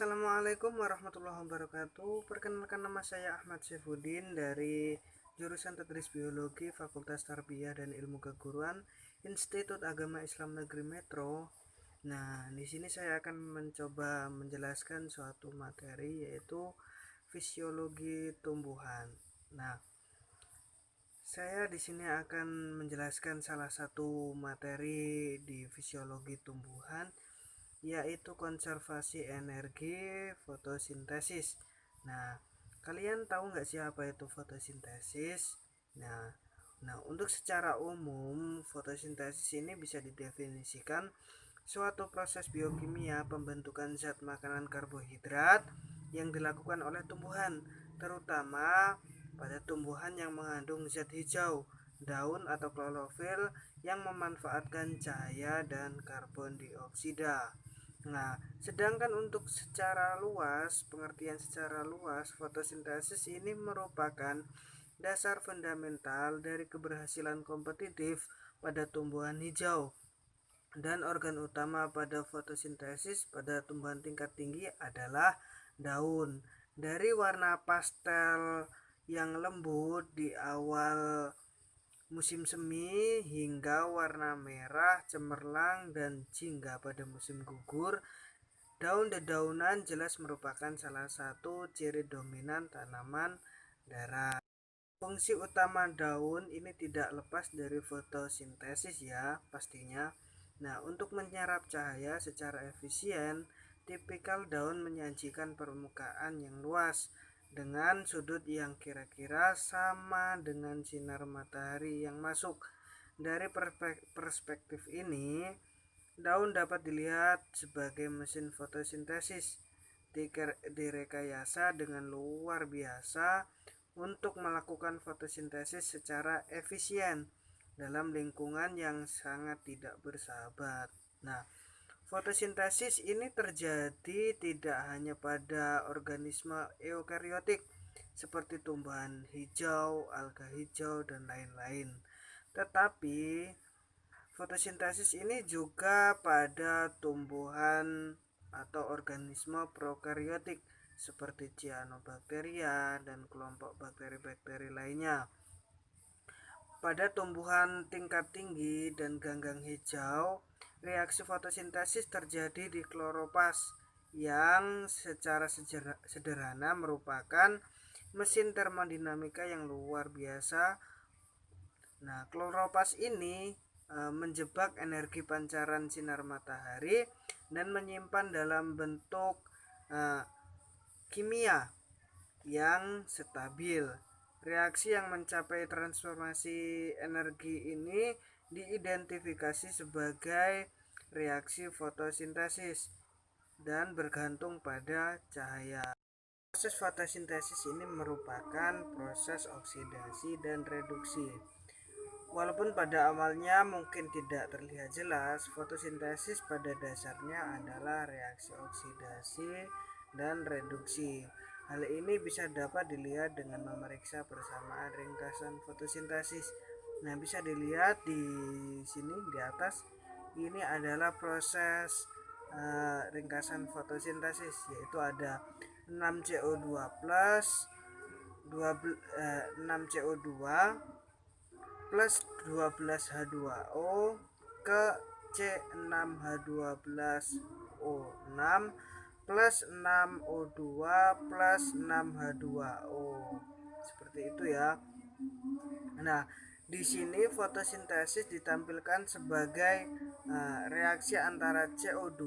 Assalamualaikum warahmatullahi wabarakatuh. Perkenalkan, nama saya Ahmad Saifuddin dari jurusan Tedris Biologi Fakultas Tarbiyah dan Ilmu Keguruan Institut Agama Islam Negeri Metro. Nah, di sini saya akan mencoba menjelaskan suatu materi, yaitu fisiologi tumbuhan. Nah, saya di sini akan menjelaskan salah satu materi di fisiologi tumbuhan, yaitu konservasi energi fotosintesis. Nah, kalian tahu nggak sih apa itu fotosintesis? Nah, untuk secara umum fotosintesis ini bisa didefinisikan suatu proses biokimia pembentukan zat makanan karbohidrat yang dilakukan oleh tumbuhan, terutama pada tumbuhan yang mengandung zat hijau, daun atau klorofil yang memanfaatkan cahaya dan karbon dioksida. Nah, sedangkan untuk pengertian secara luas, fotosintesis ini merupakan dasar fundamental dari keberhasilan kompetitif pada tumbuhan hijau, dan organ utama pada fotosintesis pada tumbuhan tingkat tinggi adalah daun. Dari warna pastel yang lembut di awal musim semi hingga warna merah cemerlang dan jingga pada musim gugur, daun dedaunan jelas merupakan salah satu ciri dominan tanaman darat. Fungsi utama daun ini tidak lepas dari fotosintesis ya, pastinya. Nah, untuk menyerap cahaya secara efisien, tipikal daun menyajikan permukaan yang luas dengan sudut yang kira-kira sama dengan sinar matahari yang masuk. Dari perspektif ini, daun dapat dilihat sebagai mesin fotosintesis direkayasa dengan luar biasa untuk melakukan fotosintesis secara efisien dalam lingkungan yang sangat tidak bersahabat. Nah, fotosintesis ini terjadi tidak hanya pada organisme eukariotik seperti tumbuhan hijau, alga hijau, dan lain-lain, tetapi fotosintesis ini juga pada tumbuhan atau organisme prokariotik seperti cyanobacteria dan kelompok bakteri-bakteri lainnya. Pada tumbuhan tingkat tinggi dan ganggang hijau, reaksi fotosintesis terjadi di kloropas yang secara sederhana merupakan mesin termodinamika yang luar biasa. Nah, kloropas ini menjebak energi pancaran sinar matahari dan menyimpan dalam bentuk kimia yang stabil. Reaksi yang mencapai transformasi energi ini diidentifikasi sebagai reaksi fotosintesis dan bergantung pada cahaya. Proses fotosintesis ini merupakan proses oksidasi dan reduksi. Walaupun pada awalnya mungkin tidak terlihat jelas, fotosintesis pada dasarnya adalah reaksi oksidasi dan reduksi. Hal ini bisa dapat dilihat dengan memeriksa persamaan ringkasan fotosintesis. Nah, bisa dilihat di sini di atas. Ini adalah proses ringkasan fotosintesis, yaitu ada 6CO2 plus 6CO2 plus 12H2O ke C6H12O6 plus 6O2 plus 6H2O. Seperti itu ya. Nah, di sini fotosintesis ditampilkan sebagai reaksi antara CO2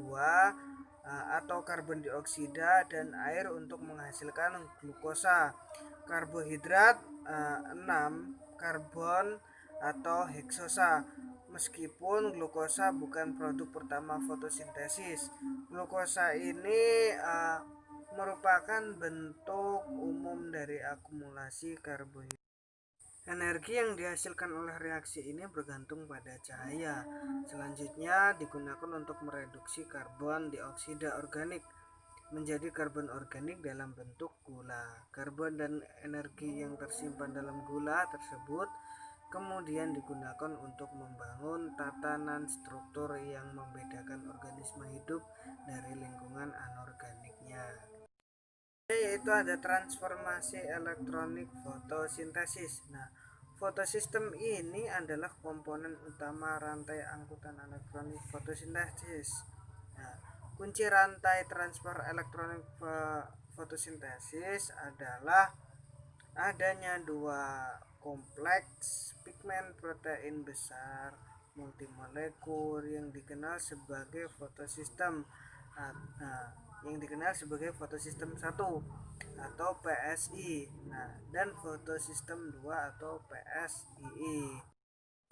atau karbon dioksida dan air untuk menghasilkan glukosa, karbohidrat 6, karbon atau heksosa. Meskipun glukosa bukan produk pertama fotosintesis, glukosa ini merupakan bentuk umum dari akumulasi karbohidrat. Energi yang dihasilkan oleh reaksi ini bergantung pada cahaya. Selanjutnya digunakan untuk mereduksi karbon dioksida organik menjadi karbon organik dalam bentuk gula. Karbon dan energi yang tersimpan dalam gula tersebut kemudian digunakan untuk membangun tatanan struktur yang membedakan organisme hidup dari lingkungan anorganiknya. Yaitu ada transformasi elektronik fotosintesis. Nah, fotosistem ini adalah komponen utama rantai angkutan elektronik fotosintesis. Nah, kunci rantai transfer elektronik fotosintesis adalah adanya dua kompleks pigmen protein besar multimolekul yang dikenal sebagai fotosistem. Nah, yang dikenal sebagai fotosistem 1 atau PSI. Nah, dan fotosistem 2 atau PSII.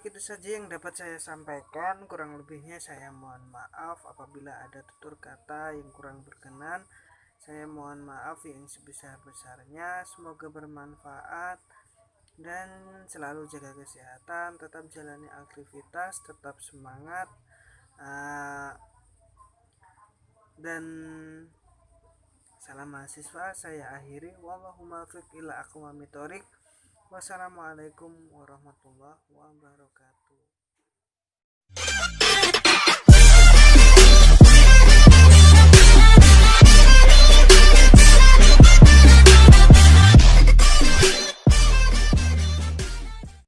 Itu saja yang dapat saya sampaikan, kurang lebihnya saya mohon maaf apabila ada tutur kata yang kurang berkenan. Saya mohon maaf yang sebesar-besarnya. Semoga bermanfaat dan selalu jaga kesehatan, tetap jalani aktivitas, tetap semangat, dan salam mahasiswa. Saya akhiri, wallahu muwaffiq ila aqwamit thoriq. Wassalamualaikum warahmatullahi wabarakatuh.